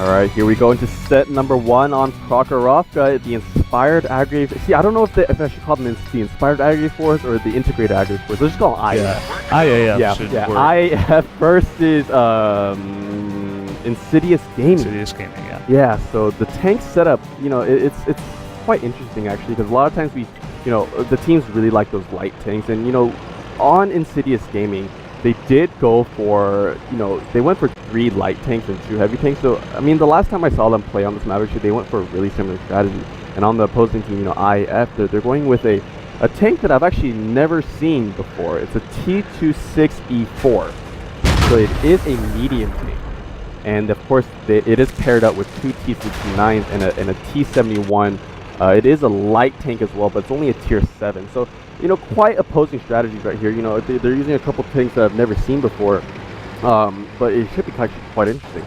Alright, here we go into set number 1 on Prokhorovka, the Inspired Aggregated. See, I don't know if I should call them the Inspired Aggregated Force or the Integrated Aggregated Force. Let's just call them IF. IAF should work. IF versus Insidious Gaming. Insidious Gaming, yeah. Yeah, so the tank setup, it's quite interesting actually, because a lot of times the teams really like those light tanks, and on Insidious Gaming, they did go for, they went for 3 light tanks and 2 heavy tanks. So, I mean, the last time I saw them play on this map, actually, they went for a really similar strategy. And on the opposing team, IF, they're going with a tank that I've actually never seen before. It's a T26E4. So it is a medium tank. And, of course, it is paired up with 2 T69s and a T71. It is a light tank as well, but it's only a tier 7. So, quite opposing strategies right here. They're using a couple tanks that I've never seen before, but it should be quite interesting.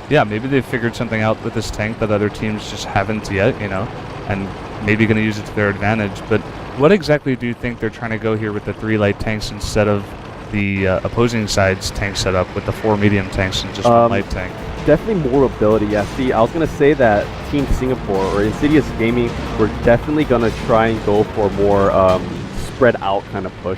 Yeah, maybe they've figured something out with this tank that other teams just haven't yet, and maybe going to use it to their advantage. But what exactly do you think they're trying to go here with the 3 light tanks instead of the opposing side's tank setup with the 4 medium tanks and just 1 light tank? Definitely more mobility, yeah. See, I was going to say that Team Singapore or Insidious Gaming were definitely going to try and go for more spread out kind of push.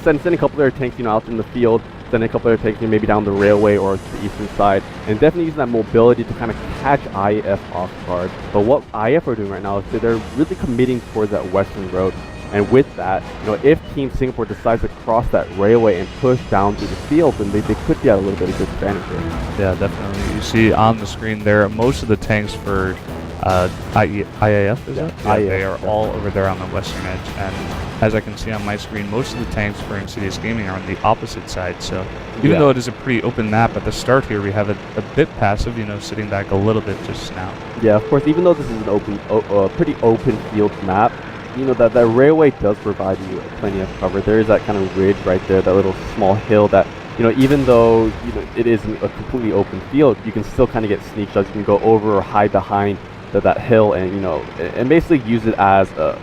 Send a couple of their tanks, out in the field, send a couple of their tanks maybe down the railway or to the eastern side, and definitely using that mobility to kind of catch IF off guard. But what IF are doing right now is they're really committing towards that western road. And with that, if Team Singapore decides to cross that railway and push down through the field, then they could get a little bit of disadvantage there. Yeah, definitely. You see on the screen there, most of the tanks for IAF, is it? Yeah, they are all over there on the western edge. And as I can see on my screen, most of the tanks for Insidious Gaming are on the opposite side. So even though it is a pretty open map at the start here, we have it a bit passive, sitting back a little bit just now. Yeah, of course, even though this is an pretty open field map, that railway does provide you plenty of cover. There is that kind of ridge right there, that little small hill that, even though it isn't a completely open field, you can still kind of get sneak shots. You can go over or hide behind that hill and, and basically use it as a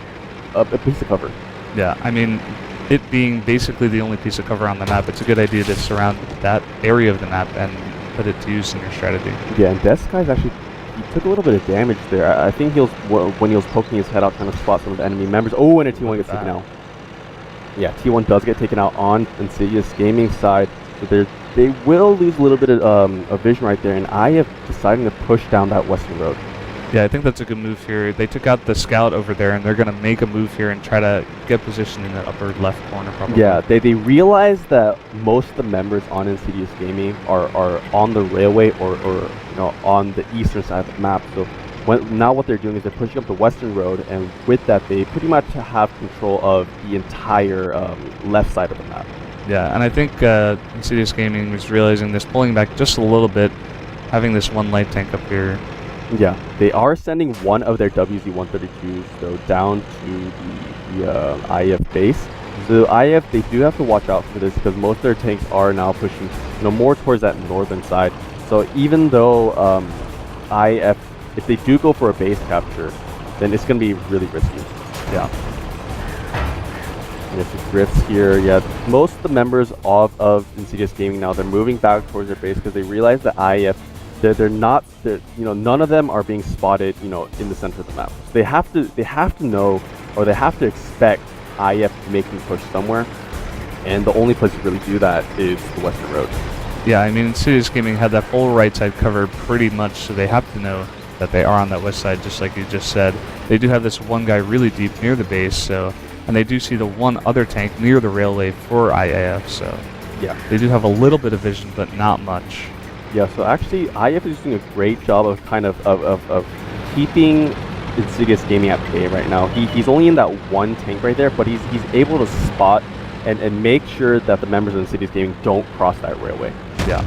piece of cover. Yeah, I mean, it being basically the only piece of cover on the map, it's a good idea to surround that area of the map and put it to use in your strategy. Yeah, and Deathsky's actually, he took a little bit of damage there. I think when he was poking his head out, trying to spot some of the enemy members. Oh, and a T1 gets taken out. Yeah, T1 does get taken out on Insidious Gaming side. So they will lose a little bit of vision right there, and IF deciding to push down that western road. Yeah, I think that's a good move here. They took out the scout over there, and they're going to make a move here and try to get positioned in the upper left corner probably. Yeah, they realize that most of the members on Insidious Gaming are on the railway or on the eastern side of the map. So now what they're doing is they're pushing up the western road, and with that they pretty much have control of the entire left side of the map. Yeah, and I think Insidious Gaming is realizing this, pulling back just a little bit, having this 1 light tank up here. Yeah, they are sending one of their WZ-132s though down to the IF base. So IF, they do have to watch out for this because most of their tanks are now pushing more towards that northern side. So even though IF, if they do go for a base capture, then it's going to be really risky. Yeah. Yes, the drifts here. Yeah, most of the members of Insidious Gaming now, they're moving back towards their base because they realize that IF, none of them are being spotted, in the center of the map. So they have to know, or they have to expect IF making push somewhere, and the only place to really do that is the western road. Yeah, I mean, Insidious Gaming had that whole right side covered pretty much, so they have to know that they are on that west side, just like you just said. They do have this one guy really deep near the base, and they do see the one other tank near the railway for IAF, so yeah, they do have a little bit of vision, but not much. Yeah, so actually, IF is doing a great job of kind of keeping Insidious Gaming at bay right now. He's only in that 1 tank right there, but he's able to spot and make sure that the members of Insidious Gaming don't cross that railway. Yeah.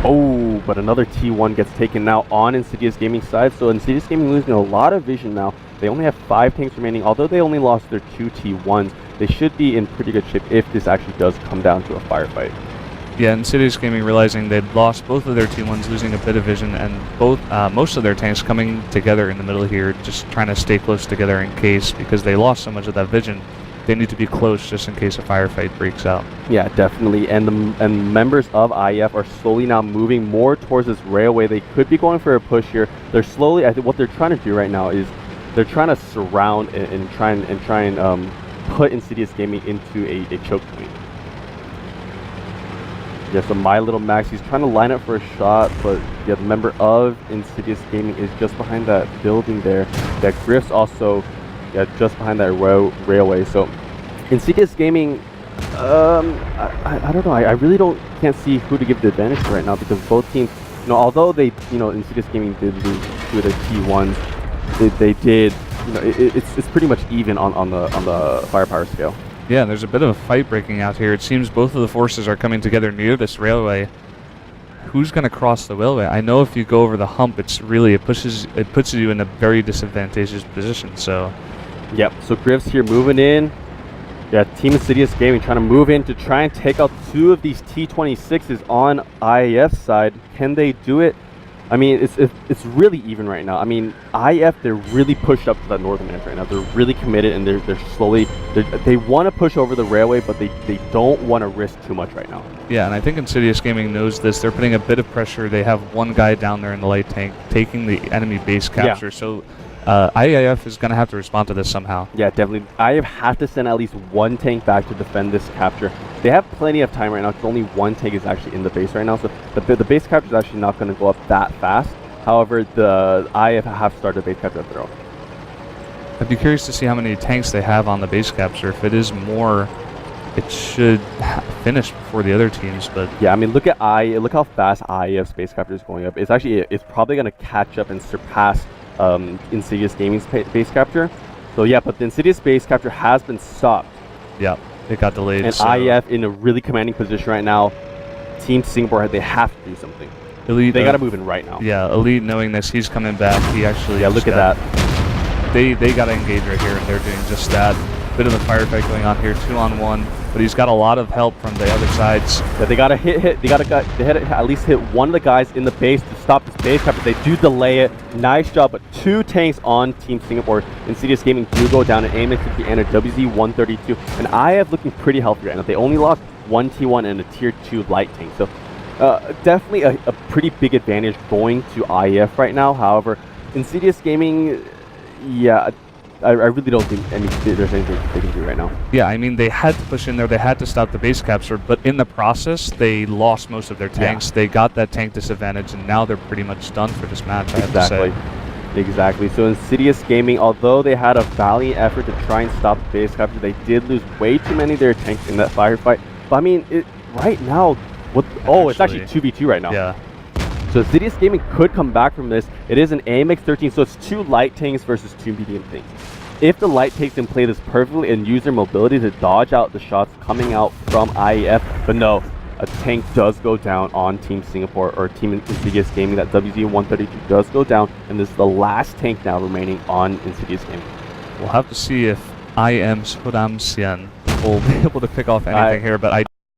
Oh, but another T1 gets taken now on Insidious Gaming side, so Insidious Gaming losing a lot of vision now. They only have 5 tanks remaining. Although they only lost their 2 T1s, they should be in pretty good shape if this actually does come down to a firefight. Yeah, Insidious Gaming realizing they'd lost both of their T1s, losing a bit of vision, and most of their tanks coming together in the middle here, just trying to stay close together in case, because they lost so much of that vision. they need to be close just in case a firefight breaks out. Yeah, definitely. And members of IEF are slowly now moving more towards this railway. They could be going for a push here. They're slowly. I think what they're trying to do right now is they're trying to surround and try and put Insidious Gaming into a choke point. Yeah, so My Little Max, he's trying to line up for a shot, but yeah, the member of Insidious Gaming is just behind that building there. That Griff's also just behind that railway. So Insidious Gaming, I don't know. I really can't see who to give the advantage to right now, because both teams, although they, Insidious Gaming did lose two of their T1s, they did, it's pretty much even on the firepower scale. Yeah, there's a bit of a fight breaking out here. It seems both of the forces are coming together near this railway. Who's going to cross the railway? I know if you go over the hump, it puts you in a very disadvantageous position. So, yep. So Griff's here moving in. Yeah, Team Insidious Gaming trying to move in to try and take out two of these T26s on IAF's side. Can they do it? I mean, it's really even right now. I mean, IF, they're really pushed up to that northern edge right now. They're really committed, and they're slowly, they want to push over the railway, but they don't want to risk too much right now. Yeah, and I think Insidious Gaming knows this. They're putting a bit of pressure. They have one guy down there in the light tank taking the enemy base capture. Yeah. So IAF is going to have to respond to this somehow. Yeah, definitely. IAF have to send at least one tank back to defend this capture. They have plenty of time right now, because only one tank is actually in the base right now. So the base capture is actually not going to go up that fast. However, the IAF have started base capture of their own. I'd be curious to see how many tanks they have on the base capture. If it is more, it should finish before the other teams. But yeah, I mean, look how fast IAF's base capture is going up. It's probably going to catch up and surpass Insidious Gaming's base capture. So yeah, but the Insidious base capture has been stopped. Yeah, it got delayed. And so IF in a really commanding position right now. Team Singapore, they have to do something. Elite, they got to move in right now. Yeah, Elite knowing this, he's coming back. He actually look at that. They got to engage right here, and they're doing just that. Bit of a firefight going on here, 2-on-1, but he's got a lot of help from the other sides. Yeah, they gotta at least hit one of the guys in the base to stop this base capture. They do delay it. Nice job, but two tanks on Team Singapore. Insidious Gaming do go down, an AMX-50 and a WZ-132, and IF looking pretty healthy right now. They only lost one T1 and a Tier 2 light tank, so definitely a pretty big advantage going to IF right now. However, Insidious Gaming, yeah, I really don't think there's anything they can do right now. Yeah, I mean, they had to push in there. They had to stop the base capture, but in the process, they lost most of their tanks. Yeah. They got that tank disadvantage, and now they're pretty much done for this match, I have to say. Exactly. So Insidious Gaming, although they had a valiant effort to try and stop the base capture, they did lose way too many of their tanks in that firefight. But I mean, right now, it's actually 2v2 right now. Yeah. So Insidious Gaming could come back from this. It is an AMX-13, so it's two light tanks versus two medium tanks. If the light tanks can play this perfectly and use their mobility to dodge out the shots coming out from IEF, but no, a tank does go down on Team Singapore or Team Insidious Gaming. That WZ-132 does go down, and this is the last tank now remaining on Insidious Gaming. We'll have to see if I am Sodam Sien will be able to pick off anything here, but I